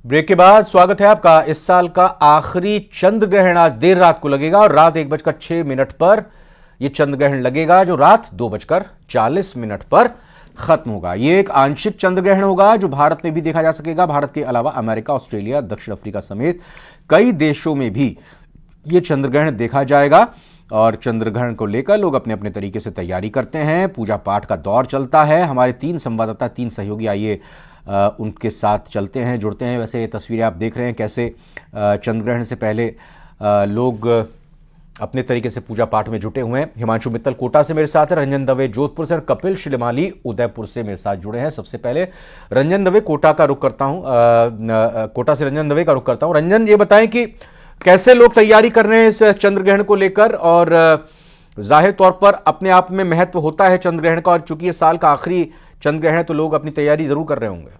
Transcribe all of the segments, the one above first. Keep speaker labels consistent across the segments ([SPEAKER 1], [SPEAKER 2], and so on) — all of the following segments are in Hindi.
[SPEAKER 1] ब्रेक के बाद स्वागत है आपका। इस साल का आखिरी चंद्र ग्रहण आज देर रात को लगेगा और रात 1:06 पर यह चंद्र ग्रहण लगेगा, जो रात 2:40 पर खत्म होगा। यह एक आंशिक चंद्र ग्रहण होगा जो भारत में भी देखा जा सकेगा। भारत के अलावा अमेरिका, ऑस्ट्रेलिया, दक्षिण अफ्रीका समेत कई देशों में भी यह चंद्र ग्रहण देखा जाएगा और चंद्र ग्रहण को लेकर लोग अपने अपने तरीके से तैयारी करते हैं। पूजा पाठ का दौर चलता है। हमारे 3 संवाददाता, 3 सहयोगी, आइए उनके साथ चलते हैं, जुड़ते हैं। वैसे ये तस्वीरें आप देख रहे हैं कैसे चंद्र ग्रहण से पहले लोग अपने तरीके से पूजा पाठ में जुटे हुए हैं। हिमांशु मित्तल कोटा से मेरे साथ है, रंजन दवे जोधपुर से और कपिल श्रीमाली उदयपुर से मेरे साथ जुड़े हैं। सबसे पहले रंजन दवे कोटा का रुख करता हूं, कोटा से रंजन दवे का रुख करता हूं। रंजन, ये बताएं कि कैसे लोग तैयारी कर रहे हैं इस चंद्र ग्रहण को लेकर, और जाहिर तौर पर अपने आप में महत्व होता है चंद्र ग्रहण का, और चूंकि ये साल का आखिरी चंद्र ग्रहण है तो लोग अपनी तैयारी जरूर कर रहे होंगे।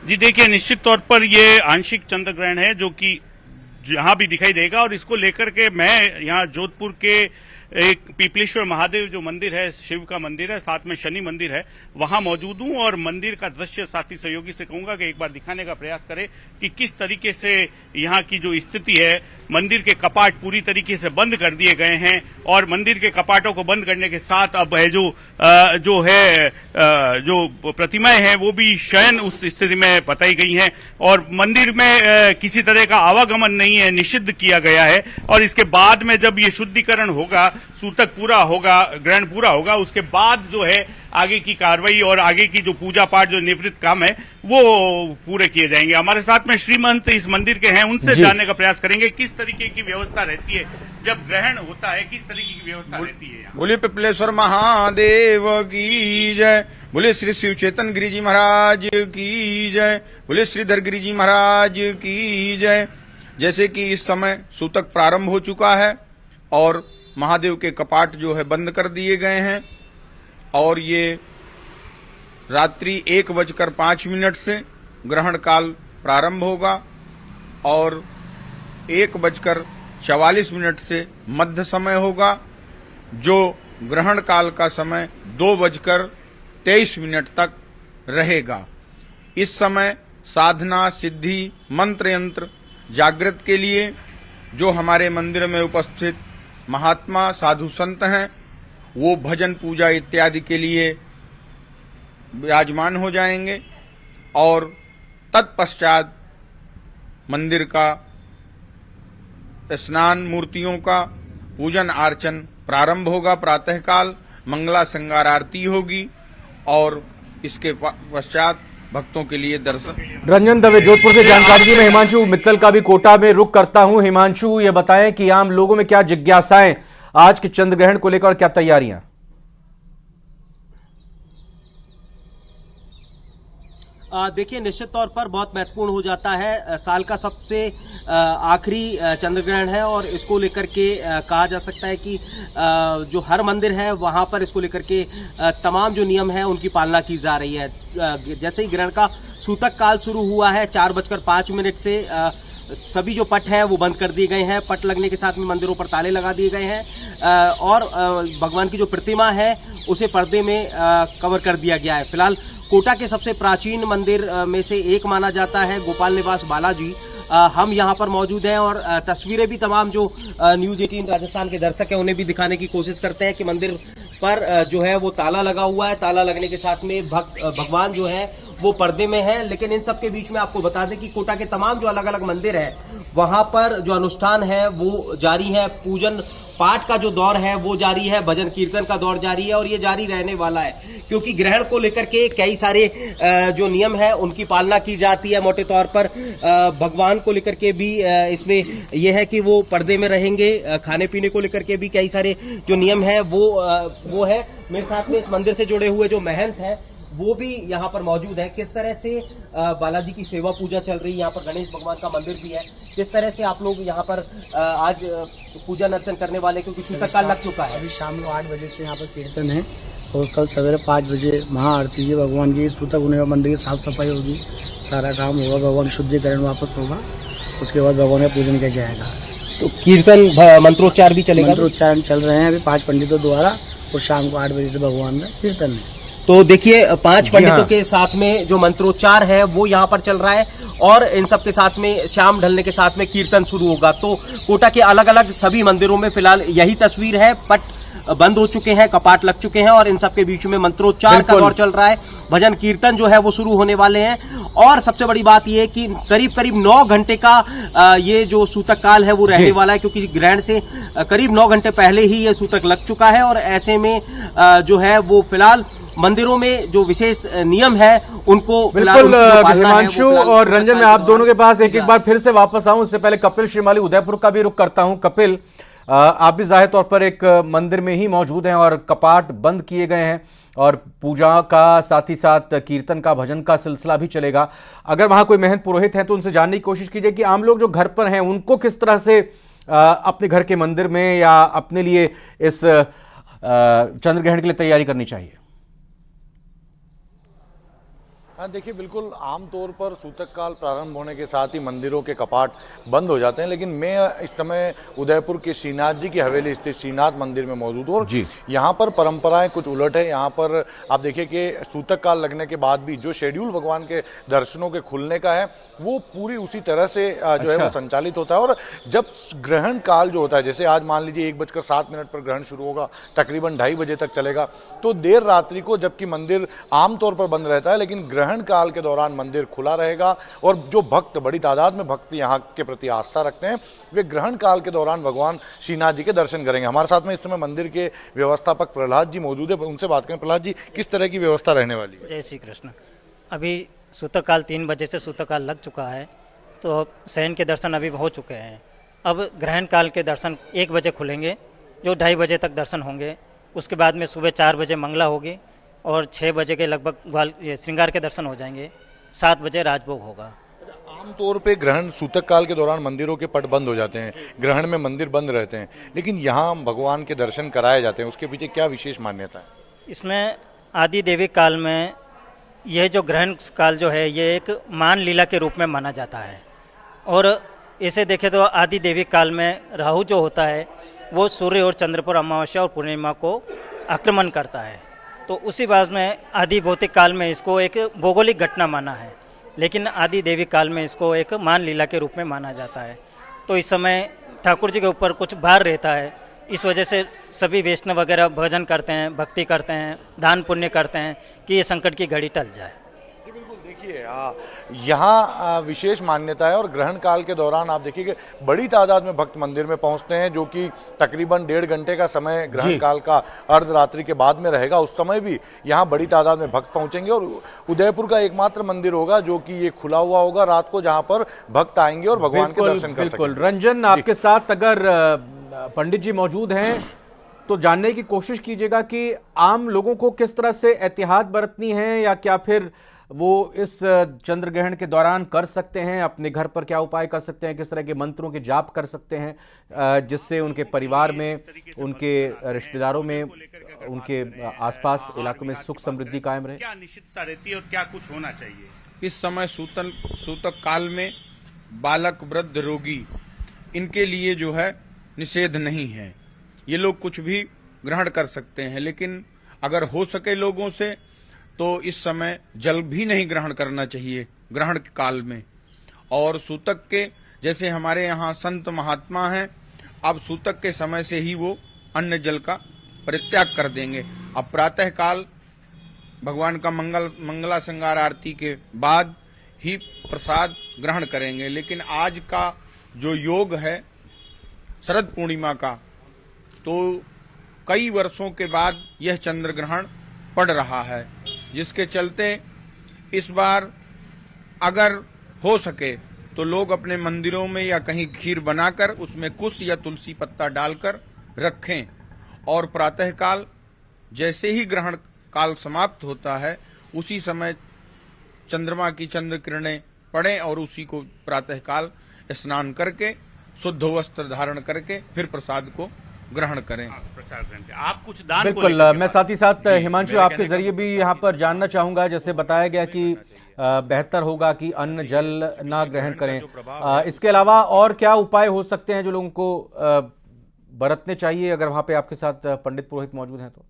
[SPEAKER 2] जी देखिए, निश्चित तौर पर ये आंशिक चंद्र ग्रहण है जो कि जहां भी दिखाई देगा, और इसको लेकर के मैं यहाँ जोधपुर के एक पीपलेश्वर महादेव जो मंदिर है, शिव का मंदिर है, साथ में शनि मंदिर है, वहां मौजूद हूं और मंदिर का दृश्य साथी सहयोगी से कहूंगा कि एक बार दिखाने का प्रयास करें कि किस तरीके से यहाँ की जो स्थिति है। मंदिर के कपाट पूरी तरीके से बंद कर दिए गए हैं और मंदिर के कपाटों को बंद करने के साथ अब है जो प्रतिमाएं हैं वो भी शयन उस स्थिति में बताई गई हैं और मंदिर में किसी तरह का आवागमन नहीं है, निषिद्ध किया गया है। और इसके बाद में जब ये शुद्धिकरण होगा, सूतक पूरा होगा, ग्रहण पूरा होगा, उसके बाद जो है आगे की कार्रवाई और आगे की जो पूजा पाठ, जो निवृत्त काम है, वो पूरे किए जाएंगे। हमारे साथ में श्रीमंत इस मंदिर के हैं, उनसे जानने का प्रयास करेंगे किस तरीके की व्यवस्था रहती है जब ग्रहण होता है, किस तरीके की व्यवस्था रहती है।
[SPEAKER 3] बोले पिपलेश्वर महादेव की जय, बोले श्री शिव चेतन गिरी जी महाराज की जय, बोले श्रीधर गिरी जी महाराज की जय। जैसे कि इस समय सूतक प्रारंभ हो चुका है और महादेव के कपाट जो है बंद कर दिए गए हैं और ये रात्रि 1:05 से ग्रहण काल प्रारंभ होगा और 1:44 से मध्य समय होगा, जो ग्रहण काल का समय 2:23 तक रहेगा। इस समय साधना, सिद्धि, मंत्र यंत्र जागृत के लिए जो हमारे मंदिर में उपस्थित महात्मा साधु संत हैं वो भजन पूजा इत्यादि के लिए विराजमान हो जाएंगे और तत्पश्चात मंदिर का स्नान, मूर्तियों का पूजन अर्चन प्रारंभ होगा। प्रातःकाल मंगला श्रृंगार आरती होगी और इसके पश्चात भक्तों के लिए दर्शन।
[SPEAKER 1] रंजन दवे जोधपुर से जानकारी दी। मैं हिमांशु मित्तल का भी कोटा में रुख करता हूं। हिमांशु, ये बताएं कि आम लोगों में क्या जिज्ञासाएं आज के चंद्र ग्रहण को लेकर और क्या तैयारियां?
[SPEAKER 4] देखिए, निश्चित तौर पर बहुत महत्वपूर्ण हो जाता है। साल का सबसे आखिरी चंद्र ग्रहण है और इसको लेकर के कहा जा सकता है कि जो हर मंदिर है वहां पर इसको लेकर के तमाम जो नियम है उनकी पालना की जा रही है। जैसे ही ग्रहण का सूतक काल शुरू हुआ है 4:05 से सभी जो पट हैं वो बंद कर दिए गए हैं। पट लगने के साथ में मंदिरों पर ताले लगा दिए गए हैं और भगवान की जो प्रतिमा है उसे पर्दे में कवर कर दिया गया है। फिलहाल कोटा के सबसे प्राचीन मंदिर में से एक माना जाता है गोपाल निवास बालाजी। हम यहां पर मौजूद हैं और तस्वीरें भी तमाम जो न्यूज 18 राजस्थान के दर्शक हैं उन्हें भी दिखाने की कोशिश करते हैं कि मंदिर पर जो है वो ताला लगा हुआ है। ताला लगने के साथ में भगवान जो है वो पर्दे में है। लेकिन इन सब के बीच में आपको बता दें कि कोटा के तमाम जो अलग अलग मंदिर है वहां पर जो अनुष्ठान है वो जारी है। पूजन पाठ का जो दौर है वो जारी है, भजन कीर्तन का दौर जारी है और ये जारी रहने वाला है, क्योंकि ग्रहण को लेकर के कई सारे जो नियम है उनकी पालना की जाती है। मोटे तौर पर भगवान को लेकर के भी इसमें यह है कि वो पर्दे में रहेंगे। खाने पीने को लेकर के भी कई सारे जो नियम है वो है। मेरे साथ में इस मंदिर से जुड़े हुए जो महंत हैं वो भी यहाँ पर मौजूद है। किस तरह से बालाजी की सेवा पूजा चल रही है, यहाँ पर गणेश भगवान का मंदिर भी है, किस तरह से आप लोग यहाँ पर आज पूजन अर्चन करने वाले, क्योंकि सूतक काल लग चुका है।
[SPEAKER 5] अभी शाम को 8 बजे से यहाँ पर कीर्तन है और कल सवेरे 5 बजे महाआरती है। भगवान की सूतक होने का मंदिर की साफ सफाई होगी, सारा काम होगा, भगवान शुद्धिकरण वापस होगा, उसके बाद भगवान का पूजन किया जाएगा।
[SPEAKER 4] तो कीर्तन मंत्रोच्चार भी चलेगा?
[SPEAKER 5] मंत्रोच्चारण चल रहे हैं अभी 5 पंडितों द्वारा और शाम को 8 बजे से भगवान का कीर्तन है।
[SPEAKER 4] तो देखिए 5
[SPEAKER 1] जी
[SPEAKER 4] पंडितों
[SPEAKER 1] हाँ।
[SPEAKER 4] के साथ में जो मंत्रोच्चार है वो यहाँ पर चल रहा है और इन सब के साथ में शाम ढलने के साथ में कीर्तन शुरू होगा। तो कोटा के अलग अलग सभी मंदिरों में फिलहाल यही तस्वीर है, पट बंद हो चुके हैं, कपाट लग चुके हैं और इन सब के बीच में मंत्रोच्चार का
[SPEAKER 1] बिल्कुल।
[SPEAKER 4] दौर चल रहा है। भजन कीर्तन जो है वो शुरू होने वाले हैं और सबसे बड़ी बात यह है कि करीब करीब 9 घंटे का ये जो सूतक काल है वो रहने
[SPEAKER 1] जी।
[SPEAKER 4] वाला है, क्योंकि ग्रहण से करीब 9 घंटे पहले ही ये सूतक लग चुका है और ऐसे में जो है वो फिलहाल मंदिरों में जो विशेष नियम है उनको फिलहाल
[SPEAKER 1] बिल्कुल।
[SPEAKER 4] उनको पालना है, वो
[SPEAKER 1] हिमांशु
[SPEAKER 4] फिलहाल
[SPEAKER 1] और
[SPEAKER 4] सूतक
[SPEAKER 1] रंजन, मैं
[SPEAKER 4] काल
[SPEAKER 1] आप
[SPEAKER 4] के
[SPEAKER 1] दोनों के पास
[SPEAKER 4] दौरान-
[SPEAKER 1] एक बार फिर से वापस आऊं। उससे पहले कपिल श्रीमाली उदयपुर का भी रुख करता हूं। कपिल, आप भी जाहिर तौर पर एक मंदिर में ही मौजूद हैं और कपाट बंद किए गए हैं और पूजा का साथ ही साथ कीर्तन का, भजन का सिलसिला भी चलेगा। अगर वहां कोई महंत पुरोहित हैं तो उनसे जानने की कोशिश कीजिए कि आम लोग जो घर पर हैं उनको किस तरह से अपने घर के मंदिर में या अपने लिए इस चंद्र ग्रहण के लिए तैयारी करनी चाहिए।
[SPEAKER 6] हाँ, देखिए, बिल्कुल आमतौर पर सूतक काल प्रारंभ होने के साथ ही मंदिरों के कपाट बंद हो जाते हैं, लेकिन मैं इस समय उदयपुर के श्रीनाथ जी की हवेली स्थित श्रीनाथ मंदिर में मौजूद हूँ और
[SPEAKER 1] जी।
[SPEAKER 6] यहाँ पर परंपराएं कुछ उलट है। यहाँ पर आप देखिए कि सूतक काल लगने के बाद भी जो शेड्यूल भगवान के दर्शनों के खुलने का है वो पूरी उसी तरह से जो है वो संचालित होता है। और जब ग्रहण काल जो होता है, जैसे आज मान लीजिए 1:07 पर ग्रहण शुरू होगा, तकरीबन 2:30 बजे तक चलेगा, तो देर रात्रि को, जबकि मंदिर आमतौर पर बंद रहता है, लेकिन ग्रहण काल के दौरान मंदिर खुला रहेगा और जो भक्त, बड़ी तादाद में भक्त यहाँ के प्रति आस्था रखते हैं, वे ग्रहण काल के दौरान भगवान श्रीनाथ जी के दर्शन करेंगे। हमारे साथ में इस समय मंदिर के व्यवस्थापक प्रहलाद जी मौजूद है, उनसे बात करें। प्रहलाद जी, किस तरह की व्यवस्था रहने वाली है?
[SPEAKER 7] जय श्री कृष्ण। अभी सूतक काल 3 बजे से सूतक काल लग चुका है, तो शयन के दर्शन अभी हो चुके हैं। अब ग्रहण काल के दर्शन 1 बजे खुलेंगे, जो 2:30 बजे तक दर्शन होंगे। उसके बाद में सुबह 4 बजे मंगला होगी और 6 बजे के लगभग श्रृंगार के दर्शन हो जाएंगे। 7 बजे राजभोग होगा।
[SPEAKER 6] आमतौर पे ग्रहण सूतक काल के दौरान मंदिरों के पट बंद हो जाते हैं, ग्रहण में मंदिर बंद रहते हैं, लेकिन यहाँ भगवान के दर्शन कराए जाते हैं, उसके पीछे क्या विशेष मान्यता है?
[SPEAKER 7] इसमें आदि देवी काल में यह जो ग्रहण काल जो है ये एक मान लीला के रूप में माना जाता है। और ऐसे देखें तो आदि देवी काल में राहु जो होता है वो सूर्य और चंद्र पर अमावस्या और पूर्णिमा को आक्रमण करता है। तो उसी बात में आदि भौतिक काल में इसको एक भौगोलिक घटना माना है, लेकिन आदि देवी काल में इसको एक मान लीला के रूप में माना जाता है। तो इस समय ठाकुर जी के ऊपर कुछ भार रहता है, इस वजह से सभी वैष्णव वगैरह भजन करते हैं, भक्ति करते हैं, दान पुण्य करते हैं कि ये संकट की घड़ी टल जाए।
[SPEAKER 6] देखिए, यहाँ विशेष मान्यता है और ग्रहण काल के दौरान आप देखिए कि बड़ी तादाद में भक्त मंदिर में पहुंचते हैं, जो कि तकरीबन 1.5 घंटे का समय ग्रहण काल का अर्धरात्रि के बाद में रहेगा। उस समय भी यहाँ बड़ी तादाद में भक्त पहुंचेंगे और उदयपुर का एकमात्र मंदिर होगा जो कि ये खुला हुआ होगा रात को, जहां पर भक्त आएंगे और भगवान के दर्शन कर
[SPEAKER 1] बिल्कुल।
[SPEAKER 6] सकेंगे।
[SPEAKER 1] रंजन, आपके साथ अगर पंडित जी मौजूद हैं तो जानने की कोशिश कीजिएगा कि आम लोगों को किस तरह से एहतियात बरतनी है, या क्या फिर वो इस चंद्र ग्रहण के दौरान कर सकते हैं, अपने घर पर क्या उपाय कर सकते हैं, किस तरह के मंत्रों के जाप कर सकते हैं जिससे उनके परिवार में, उनके रिश्तेदारों में, उनके आसपास इलाकों में सुख समृद्धि कायम रहे।
[SPEAKER 2] क्या निश्चितता रहती है और क्या कुछ होना चाहिए?
[SPEAKER 3] इस समय सूतक काल में बालक, वृद्ध, रोगी, इनके लिए जो है निषेध नहीं है। ये लोग कुछ भी ग्रहण कर सकते हैं, लेकिन अगर हो सके लोगों से तो इस समय जल भी नहीं ग्रहण करना चाहिए ग्रहण काल में। और सूतक के, जैसे हमारे यहाँ संत महात्मा हैं, अब सूतक के समय से ही वो अन्न जल का परित्याग कर देंगे। अब प्रातः काल भगवान का मंगला श्रृंगार आरती के बाद ही प्रसाद ग्रहण करेंगे। लेकिन आज का जो योग है शरद पूर्णिमा का, तो कई वर्षों के बाद यह चंद्र ग्रहण पड़ रहा है, जिसके चलते इस बार अगर हो सके तो लोग अपने मंदिरों में या कहीं खीर बनाकर उसमें कुश या तुलसी पत्ता डालकर रखें और प्रातःकाल जैसे ही ग्रहण काल समाप्त होता है उसी समय चंद्रमा की चंद्र किरणें पड़ें और उसी को प्रातःकाल स्नान करके शुद्ध वस्त्र धारण करके फिर प्रसाद को ग्रहण करें।
[SPEAKER 2] आप कुछ दान
[SPEAKER 1] बिल्कुल। मैं साथ ही साथ हिमांशु आपके जरिए भी यहाँ पर जानना चाहूंगा, जैसे बताया गया कि बेहतर होगा कि अन्न जल ना ग्रहण करें, इसके अलावा और क्या उपाय हो सकते हैं जो लोगों को बरतने चाहिए, अगर वहां पे आपके साथ पंडित पुरोहित मौजूद हैं तो?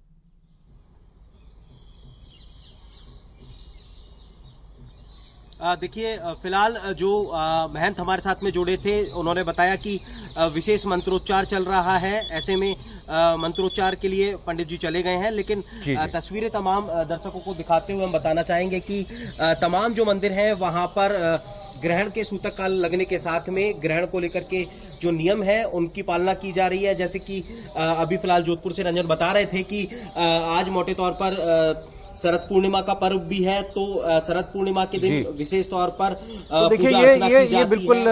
[SPEAKER 4] देखिए फिलहाल जो महंत हमारे साथ में जुड़े थे उन्होंने बताया कि विशेष मंत्रोच्चार चल रहा है। ऐसे में मंत्रोच्चार के लिए पंडित जी चले गए हैं, लेकिन
[SPEAKER 1] जी।
[SPEAKER 4] तस्वीरें तमाम दर्शकों को दिखाते हुए हम बताना चाहेंगे कि तमाम जो मंदिर हैं वहां पर ग्रहण के सूतक काल लगने के साथ में ग्रहण को लेकर के जो नियम है उनकी पालना की जा रही है। जैसे कि अभी फिलहाल जोधपुर से रंजन बता रहे थे कि आज मोटे तौर पर शरद पूर्णिमा का पर्व भी है, तो शरद पूर्णिमा के दिन विशेष तौर पर
[SPEAKER 1] तो देखिए ये बिल्कुल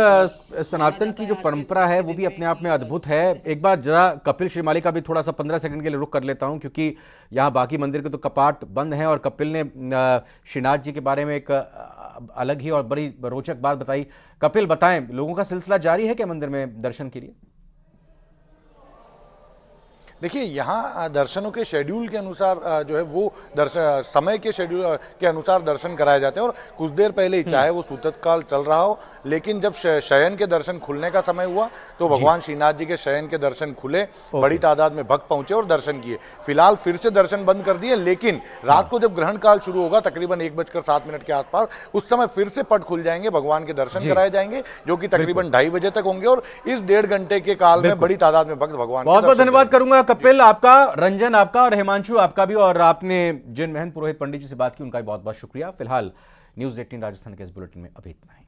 [SPEAKER 1] सनातन की जो परंपरा है वो भी अपने आप में अद्भुत है। एक बार जरा कपिल श्रीमाली का भी थोड़ा सा 15 सेकंड के लिए रुक कर लेता हूं, क्योंकि यहाँ बाकी मंदिर के तो कपाट बंद हैं और कपिल ने श्रीनाथ जी के बारे में एक अलग ही और बड़ी रोचक बात बताई। कपिल, बताएं, लोगों का सिलसिला जारी है क्या मंदिर में दर्शन के लिए?
[SPEAKER 6] देखिए, यहाँ दर्शनों के शेड्यूल के अनुसार जो है वो समय के शेड्यूल के अनुसार दर्शन कराए जाते हैं। और कुछ देर पहले ही, चाहे वो सूतक काल चल रहा हो, लेकिन जब शयन के दर्शन खुलने का समय हुआ तो भगवान श्रीनाथ जी के शयन के दर्शन खुले, बड़ी तादाद में भक्त पहुंचे और दर्शन किए। फिलहाल फिर से दर्शन बंद कर दिए, लेकिन रात को जब ग्रहण काल शुरू होगा तकरीबन 1:07 के आसपास, उस समय फिर से पट खुल जाएंगे, भगवान के दर्शन कराए जाएंगे, जो कि तकरीबन 2:30 बजे तक होंगे। और इस 1.5 घंटे के काल में बड़ी तादाद में भक्त भगवान
[SPEAKER 1] बहुत बहुत धन्यवाद करूंगा कपिल आपका, रंजन आपका और हिमांशु आपका भी, और आपने जिन महंत पुरोहित पंडित जी से बात की उनका भी बहुत बहुत शुक्रिया। फिलहाल न्यूज़ 18 राजस्थान के इस बुलेटिन में अभी इतना ही।